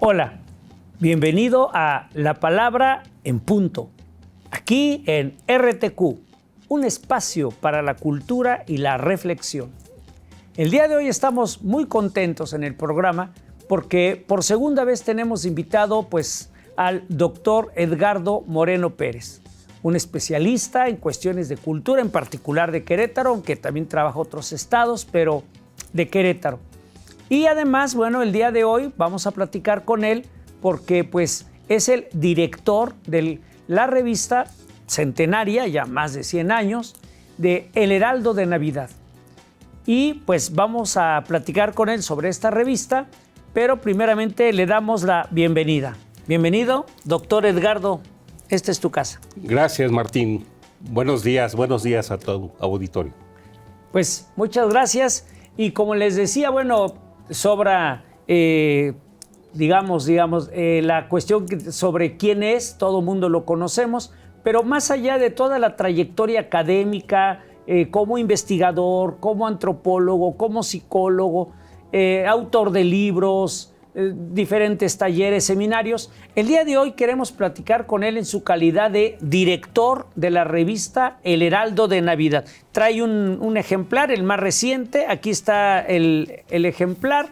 Hola, bienvenido a La Palabra en Punto, aquí en RTQ, un espacio para la cultura y la reflexión. El día de hoy estamos muy contentos en el programa porque por segunda vez tenemos invitado al doctor Edgardo Moreno Pérez, un especialista en cuestiones de cultura, en particular de Querétaro, aunque también trabaja en otros estados, pero de Querétaro. Y además, el día de hoy vamos a platicar con él porque es el director de la revista centenaria, ya más de 100 años, de El Heraldo de Navidad. Y vamos a platicar con él sobre esta revista, pero primeramente le damos la bienvenida. Bienvenido, doctor Edgardo, esta es tu casa. Gracias, Martín. Buenos días a tu auditorio. Muchas gracias. Y como les decía, sobra, la cuestión sobre quién es, todo el mundo lo conocemos, pero más allá de toda la trayectoria académica, como investigador, como antropólogo, como psicólogo, autor de libros, diferentes talleres, seminarios, el día de hoy queremos platicar con él en su calidad de director de la revista El Heraldo de Navidad. Trae un ejemplar, el más reciente, aquí está el ejemplar,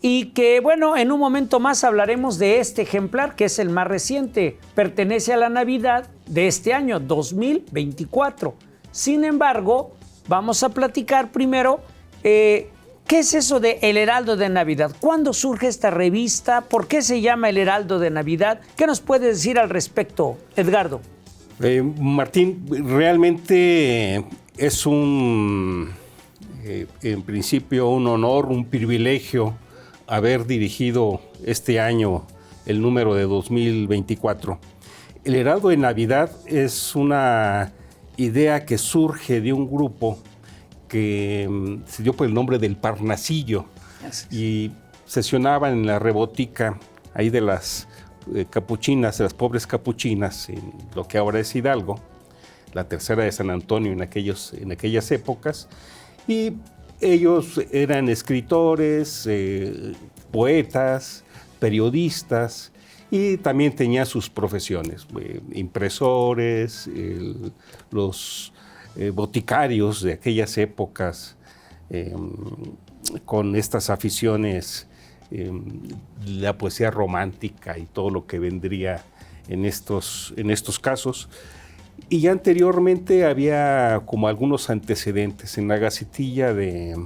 y que en un momento más hablaremos de este ejemplar, que es el más reciente, pertenece a la Navidad de este año, 2024. Sin embargo, vamos a platicar primero ¿qué es eso de El Heraldo de Navidad? ¿Cuándo surge esta revista? ¿Por qué se llama El Heraldo de Navidad? ¿Qué nos puedes decir al respecto, Edgardo? Martín, realmente es en principio, un honor, un privilegio haber dirigido este año el número de 2024. El Heraldo de Navidad es una idea que surge de un grupo que se dio por el nombre del Parnasillo y sesionaban en la rebotica ahí de las capuchinas, de las pobres capuchinas, en lo que ahora es Hidalgo, la tercera de San Antonio en aquellas épocas, y ellos eran escritores, poetas, periodistas, y también tenían sus profesiones, impresores, los boticarios de aquellas épocas, con estas aficiones, la poesía romántica y todo lo que vendría en estos casos. Y ya anteriormente había como algunos antecedentes en la Gacetilla de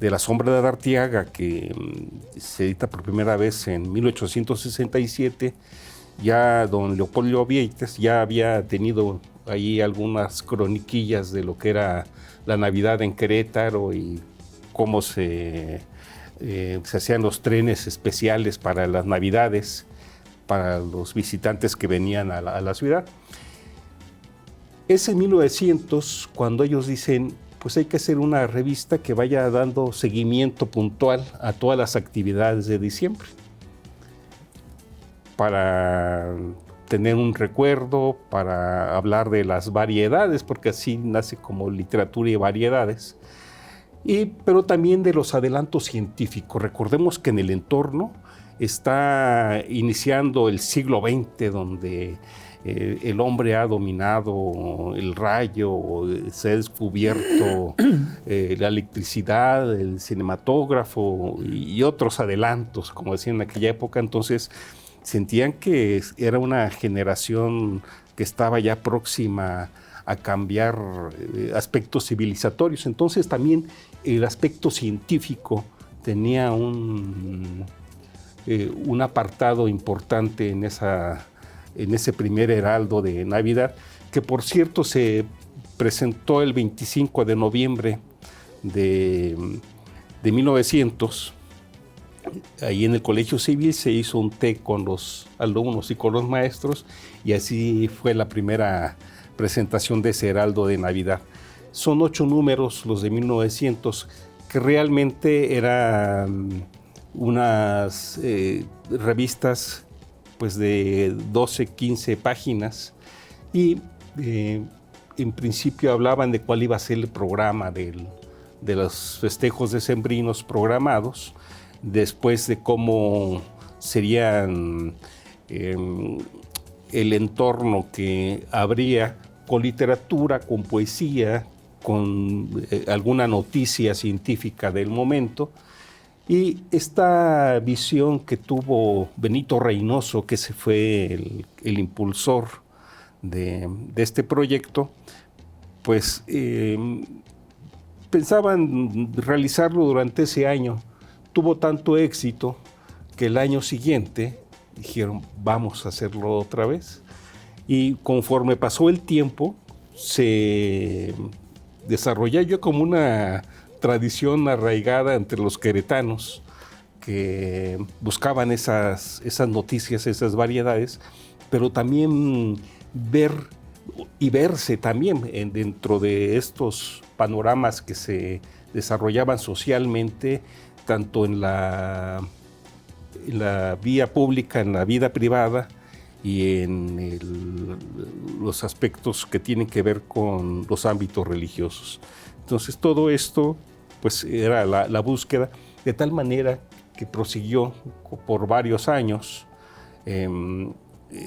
La Sombra de Arteaga, que se edita por primera vez en 1867. Ya don Leopoldo Vieites ya había tenido ahí algunas croniquillas de lo que era la Navidad en Querétaro y cómo se hacían los trenes especiales para las Navidades, para los visitantes que venían a la ciudad. Es en 1900 cuando ellos dicen, hay que hacer una revista que vaya dando seguimiento puntual a todas las actividades de diciembre, para tener un recuerdo, para hablar de las variedades, porque así nace como literatura y variedades, pero también de los adelantos científicos. Recordemos que en el entorno está iniciando el siglo XX, donde el hombre ha dominado el rayo, se ha descubierto la electricidad, el cinematógrafo y otros adelantos, como decían en aquella época. Entonces sentían que era una generación que estaba ya próxima a cambiar aspectos civilizatorios. Entonces también el aspecto científico tenía un apartado importante en ese primer Heraldo de Navidad, que por cierto se presentó el 25 de noviembre de 1900. Ahí en el Colegio Civil se hizo un té con los alumnos y con los maestros, y así fue la primera presentación de ese Heraldo de Navidad. Son 8 números los de 1900, que realmente eran unas revistas de 12, 15 páginas, y en principio hablaban de cuál iba a ser el programa de los festejos decembrinos programados, después de cómo serían el entorno que habría con literatura, con poesía, con alguna noticia científica del momento. Y esta visión que tuvo Benito Reynoso, que ese fue el impulsor de este proyecto, pues pensaban realizarlo durante ese año. Tuvo tanto éxito que el año siguiente dijeron, vamos a hacerlo otra vez. Y conforme pasó el tiempo, se desarrolló como una tradición arraigada entre los queretanos que buscaban esas noticias, esas variedades, pero también ver y verse también dentro de estos panoramas que se desarrollaban socialmente, tanto en la vía pública, en la vida privada y en los aspectos que tienen que ver con los ámbitos religiosos. Entonces todo esto pues era la búsqueda, de tal manera que prosiguió por varios años,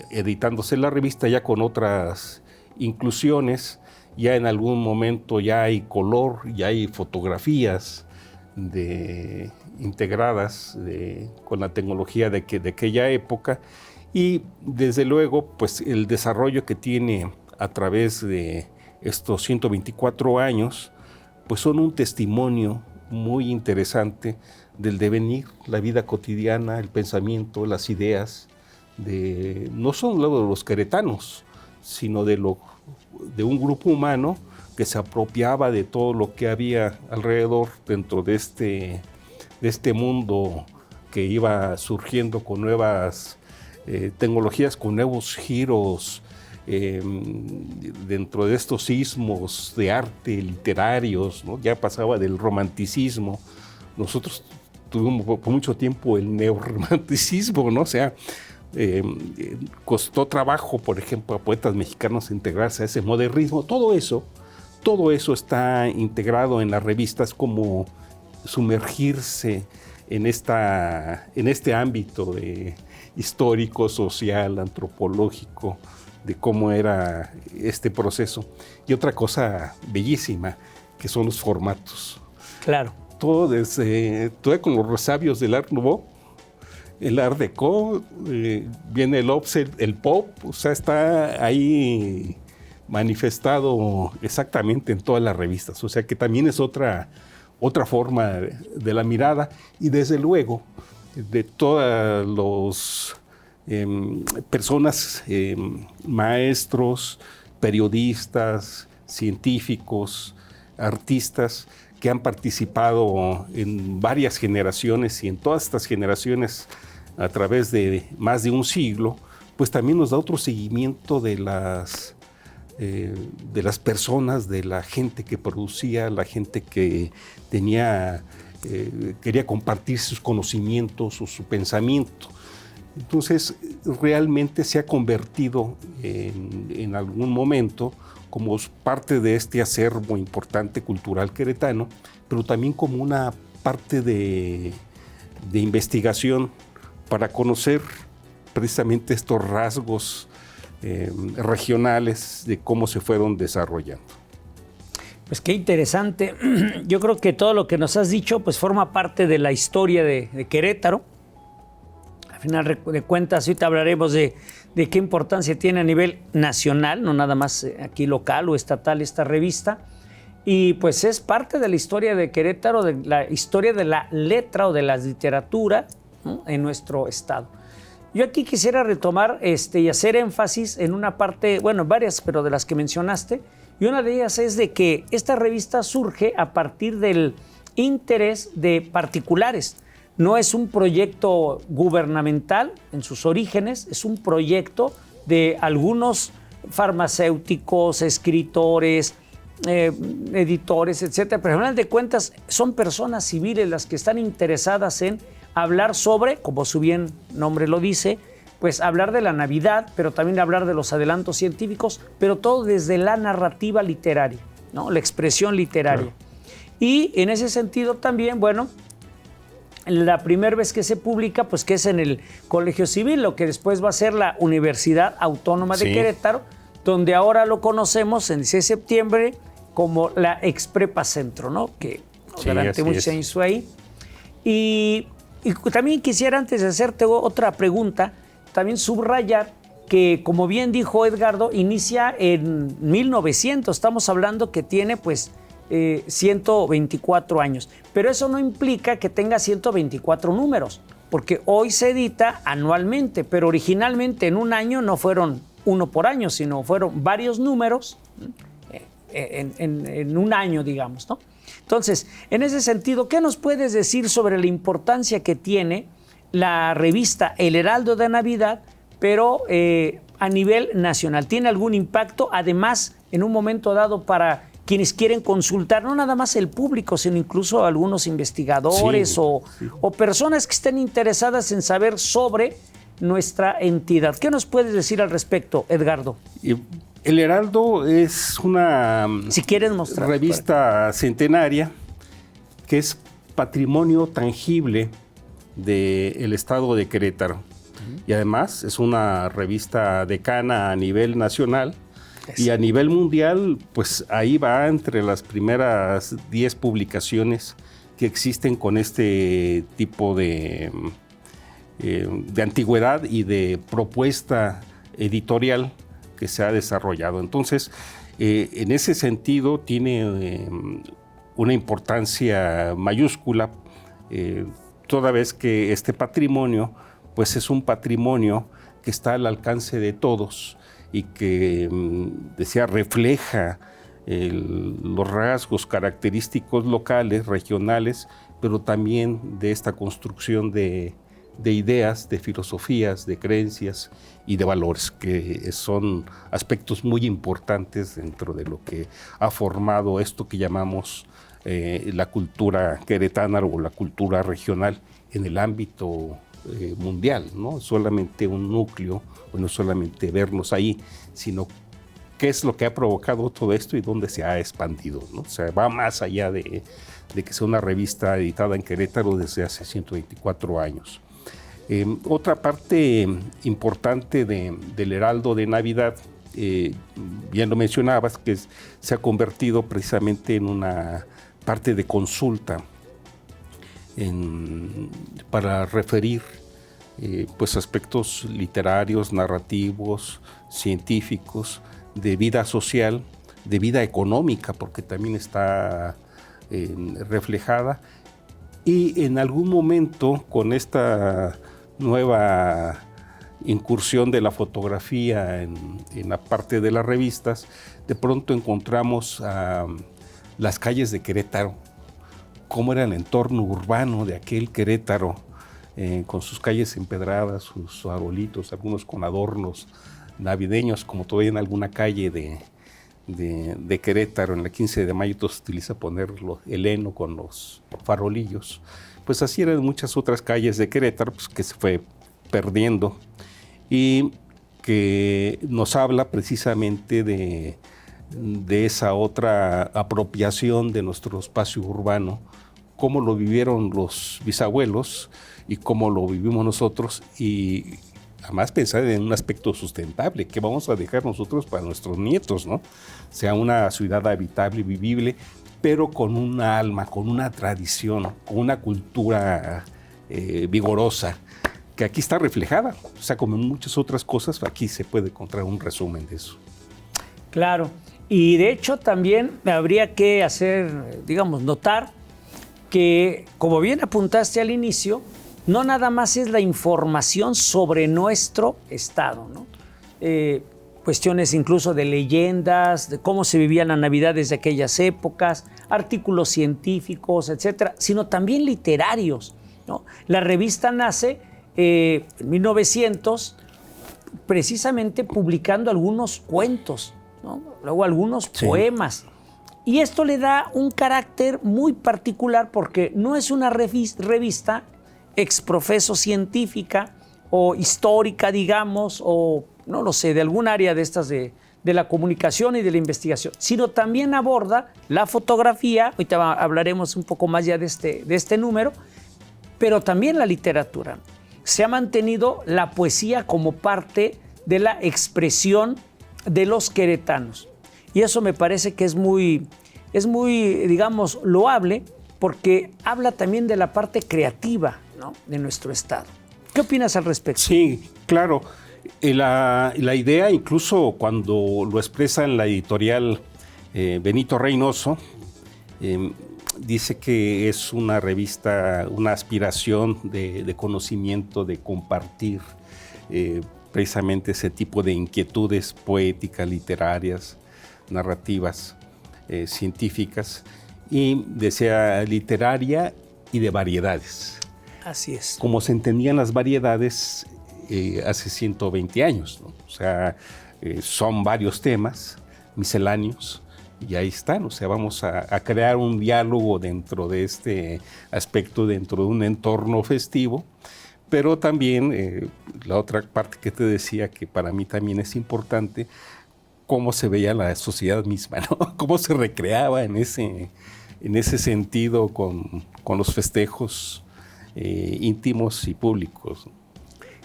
editándose la revista ya con otras inclusiones. Ya en algún momento ya hay color, ya hay fotografías integradas con la tecnología de aquella época, y desde luego pues el desarrollo que tiene a través de estos 124 años pues son un testimonio muy interesante del devenir, la vida cotidiana, el pensamiento, las ideas no solo de los queretanos, sino de un grupo humano que se apropiaba de todo lo que había alrededor dentro de este mundo que iba surgiendo con nuevas tecnologías, con nuevos giros dentro de estos sismos de arte literarios, ¿no? Ya pasaba del romanticismo. Nosotros tuvimos por mucho tiempo el neorromanticismo, ¿no? O sea, costó trabajo, por ejemplo, a poetas mexicanos integrarse a ese modernismo. Todo eso está integrado en las revistas, como sumergirse en este ámbito histórico, social, antropológico, de cómo era este proceso. Y otra cosa bellísima, que son los formatos. Claro. Todo con los resabios del Art Nouveau, el Art Deco, viene el offset, el pop, o sea, está ahí manifestado exactamente en todas las revistas. O sea que también es otra forma de la mirada, y desde luego de todas las personas, maestros, periodistas, científicos, artistas que han participado en varias generaciones, y en todas estas generaciones a través de más de un siglo, pues también nos da otro seguimiento de las personas, de la gente que producía, la gente que quería compartir sus conocimientos o su pensamiento. Entonces, realmente se ha convertido en algún momento como parte de este acervo importante cultural queretano, pero también como una parte de investigación para conocer precisamente estos rasgos regionales de cómo se fueron desarrollando. Pues qué interesante. Yo creo que todo lo que nos has dicho pues forma parte de la historia de Querétaro. Al final de cuentas, ahorita hablaremos de qué importancia tiene a nivel nacional, no nada más aquí local o estatal esta revista. Y pues es parte de la historia de Querétaro, de la historia de la letra o de la literatura, ¿no?, en nuestro estado. Yo aquí quisiera retomar y hacer énfasis en una parte, bueno, varias, pero de las que mencionaste, y una de ellas es de que esta revista surge a partir del interés de particulares. No es un proyecto gubernamental en sus orígenes, es un proyecto de algunos farmacéuticos, escritores, editores, etcétera. Pero al final de cuentas son personas civiles las que están interesadas en hablar sobre, como su bien nombre lo dice, pues hablar de la Navidad, pero también hablar de los adelantos científicos, pero todo desde la narrativa literaria, ¿no?, la expresión literaria. Claro. Y en ese sentido también, bueno, la primera vez que se publica, pues que es en el Colegio Civil, lo que después va a ser la Universidad Autónoma de Querétaro, donde ahora lo conocemos en 16 de septiembre como la Exprepa Centro, ¿no? Que durante muchos años fue ahí. Y también quisiera, antes de hacerte otra pregunta, también subrayar que, como bien dijo Edgardo, inicia en 1900. Estamos hablando que tiene, pues, 124 años. Pero eso no implica que tenga 124 números, porque hoy se edita anualmente, pero originalmente en un año no fueron uno por año, sino fueron varios números en un año, digamos, ¿no? Entonces, en ese sentido, ¿qué nos puedes decir sobre la importancia que tiene la revista El Heraldo de Navidad, pero a nivel nacional? ¿Tiene algún impacto, además, en un momento dado, para quienes quieren consultar, no nada más el público, sino incluso algunos investigadores o personas que estén interesadas en saber sobre nuestra entidad? ¿Qué nos puedes decir al respecto, Edgardo? El Heraldo es una revista centenaria que es patrimonio tangible del estado de Querétaro. Y además es una revista decana a nivel nacional. Y a nivel mundial, pues ahí va entre las primeras 10 publicaciones que existen con este tipo de antigüedad y de propuesta editorial que se ha desarrollado. Entonces, en ese sentido, tiene una importancia mayúscula, toda vez que este patrimonio, pues es un patrimonio que está al alcance de todos y que, refleja los rasgos característicos locales, regionales, pero también de esta construcción de ideas, de filosofías, de creencias y de valores, que son aspectos muy importantes dentro de lo que ha formado esto que llamamos la cultura queretana o la cultura regional en el ámbito mundial, no solamente un núcleo, o no solamente vernos ahí, sino qué es lo que ha provocado todo esto y dónde se ha expandido, ¿no? O sea, va más allá de que sea una revista editada en Querétaro desde hace 124 años. Otra parte importante del Heraldo de Navidad, bien lo mencionabas, que se ha convertido precisamente en una parte de consulta para referir pues aspectos literarios, narrativos, científicos, de vida social, de vida económica, porque también está reflejada. Y en algún momento, con esta nueva incursión de la fotografía en la parte de las revistas, de pronto encontramos las calles de Querétaro, cómo era el entorno urbano de aquel Querétaro, con sus calles empedradas, sus arbolitos, algunos con adornos navideños, como todavía en alguna calle de Querétaro, en la 15 de mayo, se utiliza poner el heno con los farolillos. Pues así eran muchas otras calles de Querétaro, pues, que se fue perdiendo y que nos habla precisamente de esa otra apropiación de nuestro espacio urbano, cómo lo vivieron los bisabuelos y cómo lo vivimos nosotros, y además pensar en un aspecto sustentable que vamos a dejar nosotros para nuestros nietos, ¿no? Sea una ciudad habitable y vivible, pero con un alma, con una tradición, con una cultura vigorosa, que aquí está reflejada. O sea, como en muchas otras cosas, aquí se puede encontrar un resumen de eso. Claro, y de hecho también habría que hacer, digamos, notar que, como bien apuntaste al inicio, no nada más es la información sobre nuestro estado, ¿no? Cuestiones incluso de leyendas, de cómo se vivían las Navidades de aquellas épocas, artículos científicos, etcétera, sino también literarios, ¿no? La revista nace en 1900, precisamente publicando algunos cuentos, ¿no? Luego algunos poemas. Y esto le da un carácter muy particular porque no es una revista exprofeso científica o histórica, digamos, o no lo sé, de algún área de estas de la comunicación y de la investigación, sino también aborda la fotografía. Ahorita hablaremos un poco más ya de este número, pero también la literatura. Se ha mantenido la poesía como parte de la expresión de los queretanos. Y eso me parece que es muy, digamos, loable, porque habla también de la parte creativa, ¿no?, de nuestro estado. ¿Qué opinas al respecto? Sí, claro. La idea, incluso cuando lo expresa en la editorial Benito Reynoso, dice que es una revista, una aspiración de conocimiento, de compartir precisamente ese tipo de inquietudes poéticas, literarias, narrativas, científicas, y desea literaria y de variedades. Así es. Como se entendían las variedades hace 120 años, ¿no? O sea, son varios temas misceláneos y ahí están. O sea, vamos a crear un diálogo dentro de este aspecto, dentro de un entorno festivo, pero también la otra parte que te decía, que para mí también es importante, cómo se veía la sociedad misma, ¿no? Cómo se recreaba en ese sentido con los festejos íntimos y públicos.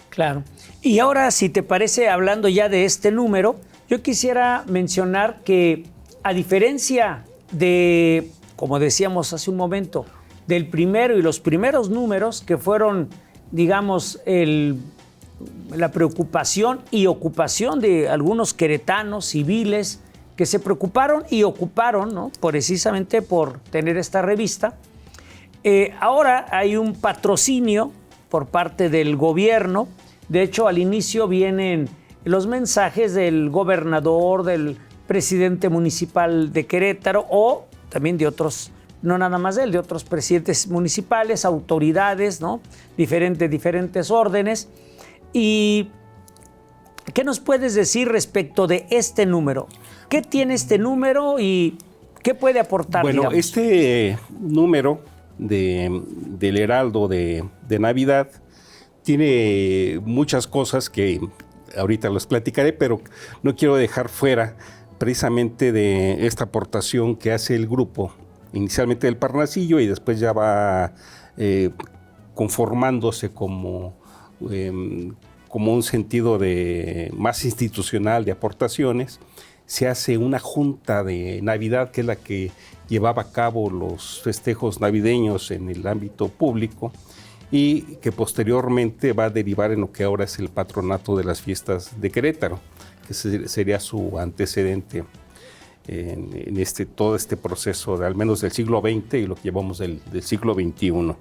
Claro. Y ahora, si te parece, hablando ya de este número, yo quisiera mencionar que, a diferencia de, como decíamos hace un momento, del primero y los primeros números, que fueron, digamos, la preocupación y ocupación de algunos queretanos civiles que se preocuparon y ocuparon, ¿no?, precisamente por tener esta revista. Ahora hay un patrocinio por parte del gobierno. De hecho, al inicio vienen los mensajes del gobernador, del presidente municipal de Querétaro, o también de otros, no nada más de él, de otros presidentes municipales, autoridades, ¿no?, diferentes órdenes. ¿Y qué nos puedes decir respecto de este número? ¿Qué tiene este número y qué puede aportar? Bueno, digamos? Este número del Heraldo de Navidad tiene muchas cosas que ahorita los platicaré, pero no quiero dejar fuera precisamente de esta aportación que hace el grupo, inicialmente del Parnasillo, y después ya va conformándose como un sentido más institucional de aportaciones. Se hace una junta de Navidad, que es la que llevaba a cabo los festejos navideños en el ámbito público, y que posteriormente va a derivar en lo que ahora es el Patronato de las Fiestas de Querétaro, que sería su antecedente en todo este proceso, al menos del siglo XX y lo que llevamos del siglo XXI.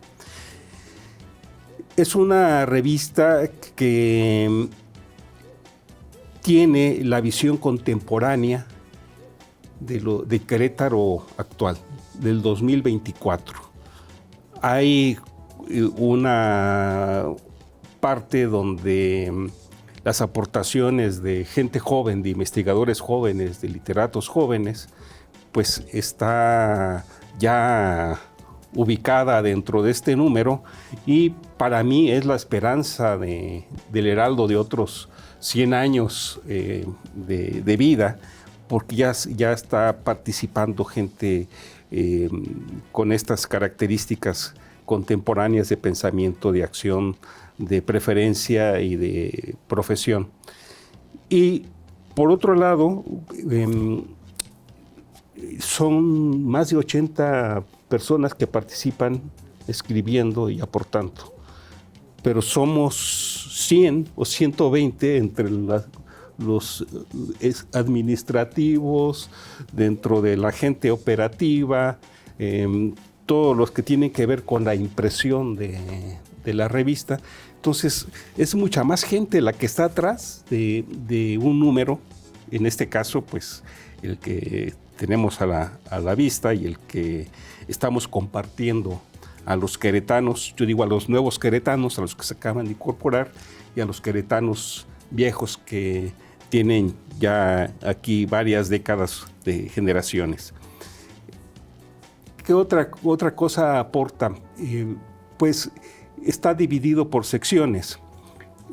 Es una revista que tiene la visión contemporánea de Querétaro actual, del 2024. Hay una parte donde las aportaciones de gente joven, de investigadores jóvenes, de literatos jóvenes, pues está ya ubicada dentro de este número, y para mí es la esperanza del Heraldo de otros 100 años de vida, porque ya está participando gente con estas características contemporáneas de pensamiento, de acción, de preferencia y de profesión. Y por otro lado, son más de 80 personas que participan escribiendo y aportando, pero somos 100 o 120 entre los administrativos, dentro de la gente operativa, todos los que tienen que ver con la impresión de la revista. Entonces, es mucha más gente la que está atrás de un número, en este caso, pues, el que tenemos a la vista y el que estamos compartiendo a los queretanos, yo digo a los nuevos queretanos, a los que se acaban de incorporar, y a los queretanos viejos que tienen ya aquí varias décadas de generaciones. ¿Qué otra cosa aporta? Pues está dividido por secciones.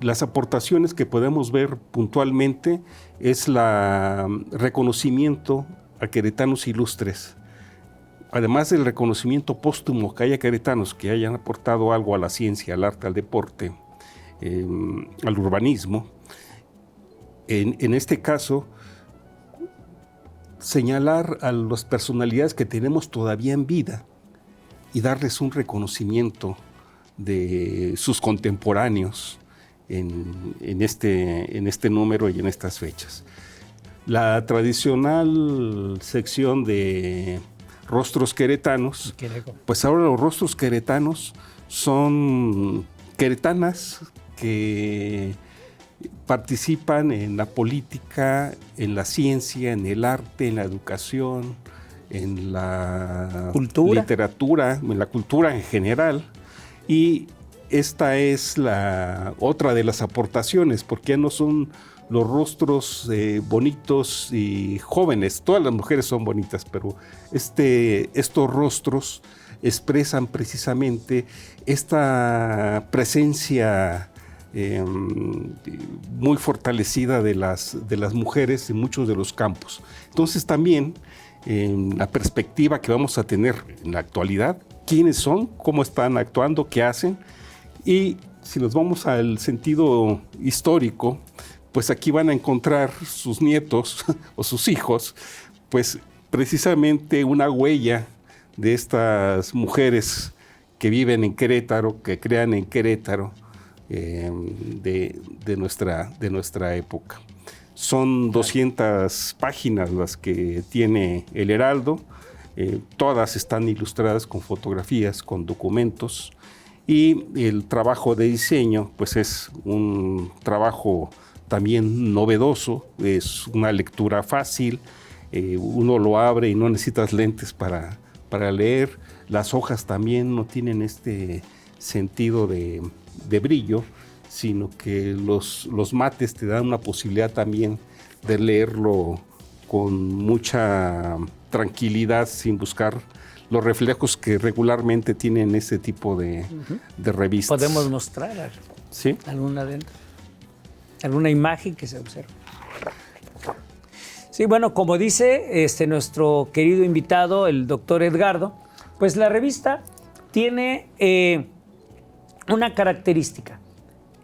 Las aportaciones que podemos ver puntualmente es el reconocimiento a queretanos ilustres. además del reconocimiento póstumo que haya queretanos que hayan aportado algo a la ciencia, al arte, al deporte, al urbanismo, en este caso, señalar a las personalidades que tenemos todavía en vida y darles un reconocimiento de sus contemporáneos en este número y en estas fechas. La tradicional sección de rostros queretanos, pues ahora los rostros queretanos son queretanas que participan en la política, en la ciencia, en el arte, en la educación, en la literatura, en la cultura en general. Y esta es la otra de las aportaciones, porque ya no son los rostros bonitos y jóvenes. Todas las mujeres son bonitas, pero estos rostros expresan precisamente esta presencia muy fortalecida de las mujeres en muchos de los campos. Entonces también la perspectiva que vamos a tener en la actualidad, quiénes son, cómo están actuando, qué hacen, y si nos vamos al sentido histórico, pues aquí van a encontrar sus nietos o sus hijos, pues precisamente una huella de estas mujeres que viven en Querétaro, que crean en Querétaro, de nuestra época. Son 200 páginas las que tiene el Heraldo, todas están ilustradas con fotografías, con documentos, y el trabajo de diseño pues es un trabajo también novedoso, es una lectura fácil, uno lo abre y no necesitas lentes para leer. Las hojas también no tienen este sentido de brillo, sino que los mates te dan una posibilidad también de leerlo con mucha tranquilidad, sin buscar los reflejos que regularmente tienen ese tipo de revistas. Podemos mostrar ¿sí? alguna imagen que se observe. Sí, bueno, como dice nuestro querido invitado, el doctor Edgardo, pues la revista tiene una característica.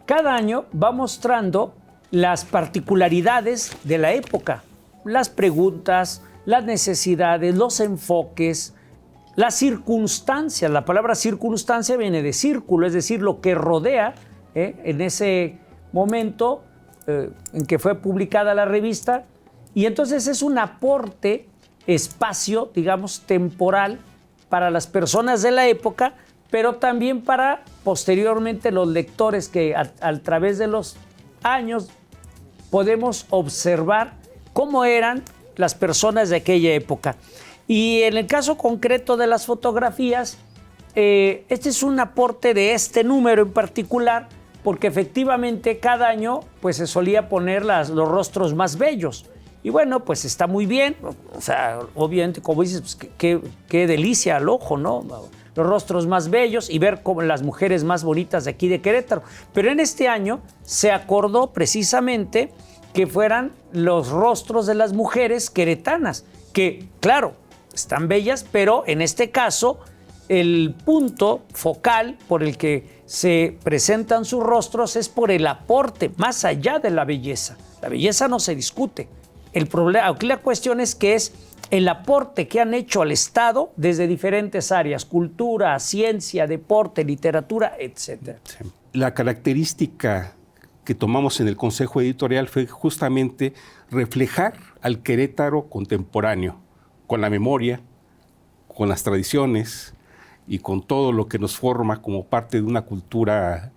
Cada año va mostrando las particularidades de la época, las preguntas, las necesidades, los enfoques, las circunstancias. La palabra circunstancia viene de círculo, es decir, lo que rodea en ese momento en que fue publicada la revista. Y entonces es un aporte, espacio, digamos, temporal para las personas de la época, pero también para posteriormente los lectores que a través de los años podemos observar cómo eran las personas de aquella época. Y en el caso concreto de las fotografías, este es un aporte de este número en particular, porque efectivamente cada año pues, se solía poner los rostros más bellos. Y bueno, pues está muy bien, o sea, obviamente, como dices, pues, qué delicia al ojo, ¿no? Los rostros más bellos y ver como las mujeres más bonitas de aquí de Querétaro. Pero en este año se acordó precisamente que fueran los rostros de las mujeres queretanas, que, claro, están bellas, pero en este caso el punto focal por el que se presentan sus rostros es por el aporte, más allá de la belleza. La belleza no se discute. El problema, aquí la cuestión es que es el aporte que han hecho al Estado desde diferentes áreas, cultura, ciencia, deporte, literatura, etc. Sí. La característica que tomamos en el Consejo Editorial fue justamente reflejar al Querétaro contemporáneo, con la memoria, con las tradiciones y con todo lo que nos forma como parte de una cultura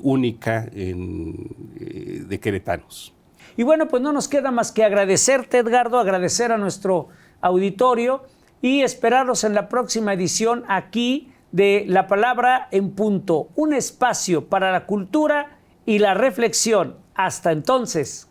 única de queretanos. Y bueno, pues no nos queda más que agradecerte, Edgardo, agradecer a nuestro auditorio y esperarlos en la próxima edición aquí de La Palabra en Punto, un espacio para la cultura y la reflexión. Hasta entonces.